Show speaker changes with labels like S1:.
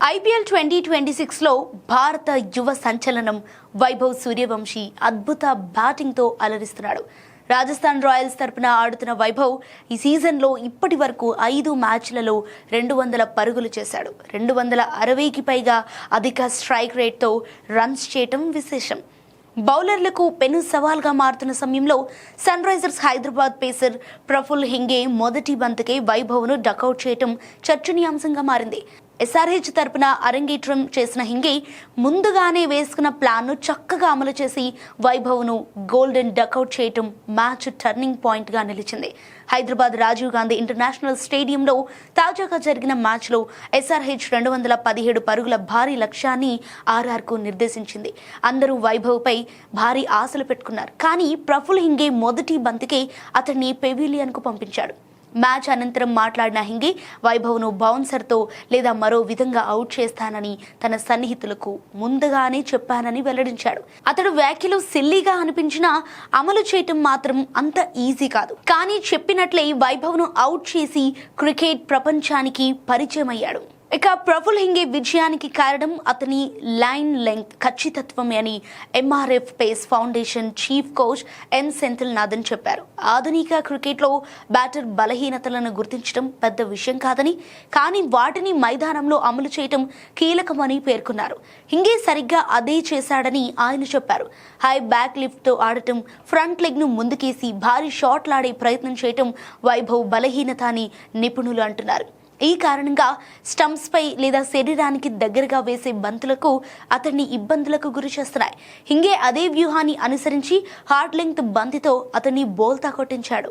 S1: IPL 2026లో భారత యువ సంచలనం వైభవ్ సూర్యవంశీ అద్భుత బ్యాటింగ్తో అలరిస్తున్నాడు. రాజస్థాన్ రాయల్స్ తరపున ఆడుతున్న వైభవ్ ఈ సీజన్లో ఇప్పటి వరకు 5 మ్యాచ్లలో 200 పరుగులు చేశాడు. 260కి పైగా అధిక స్ట్రైక్ రేట్తో రన్స్ చేయటం విశేషం. బౌలర్లకు పెను సవాల్గా మారుతున్న సమయంలో Sunrisers Hyderabad pacer Praful Hinge మొదటి బంతికే వైభవ్ను డకౌట్ చేయటం చర్చనీయాంశంగా మారింది. ఎస్ఆర్హెచ్ తరపున అరంగేట్రం చేసిన హింగే ముందుగానే వేసుకున్న ప్లాన్ను చక్కగా అమలు చేసి వైభవ్ను గోల్డెన్ డకౌట్ చేయటం మ్యాచ్ టర్నింగ్ పాయింట్గా నిలిచింది. హైదరాబాద్ రాజీవ్ గాంధీ ఇంటర్నేషనల్ స్టేడియంలో తాజాగా జరిగిన మ్యాచ్లో ఎస్ఆర్హెచ్ 217 పరుగుల భారీ లక్ష్యాన్ని ఆర్ఆర్కు నిర్దేశించింది. అందరూ వైభవ్పై భారీ ఆశలు పెట్టుకున్నారు. కానీ ప్రఫుల్ హింగే మొదటి బంతికే అతన్ని పెవిలియన్కు పంపించాడు. మ్యాచ్ అనంతరం మాట్లాడిన హింగే వైభవ్ను బౌన్సర్తో లేదా మరో విధంగా అవుట్ చేస్తానని తన సన్నిహితులకు ముందుగానే చెప్పానని వెల్లడించాడు. అతడు వ్యాఖ్యలు సిల్లీగా అనిపించినా అమలు చేయటం మాత్రం అంత ఈజీ కాదు. కానీ చెప్పినట్లే వైభవ్ను అవుట్ చేసి క్రికెట్ ప్రపంచానికి పరిచయం అయ్యాడు. ఇక ప్రఫుల్ హింగే విజయానికి కారణం అతని లైన్ లెంగ్త్ ఖచ్చితత్వమే అని MRF pace foundation chief coach N Senthilnathan చెప్పారు. ఆధునిక క్రికెట్లో బ్యాటర్ బలహీనతలను గుర్తించడం పెద్ద విషయం కాదని, కానీ వాటిని మైదానంలో అమలు చేయడం కీలకమని పేర్కొన్నారు. హింగే సరిగ్గా అదే చేశాడని ఆయన చెప్పారు. హై బ్యాక్ లిఫ్ట్తో ఆడటం, ఫ్రంట్ లెగ్ను ముందుకేసి భారీ షాట్లాడే ప్రయత్నం చేయటం వైభవ్ బలహీనత అని నిపుణులు అంటున్నారు. ఈ కారణంగా స్టంప్స్పై లేదా శరీరానికి దగ్గరగా వేసే బంతులకు అతన్ని ఇబ్బందులకు గురి చేస్తున్నాయి. హింగే అదే వ్యూహాన్ని అనుసరించి హార్డ్ లెంగ్త్ బంతితో అతన్ని బోల్తా కొట్టించాడు.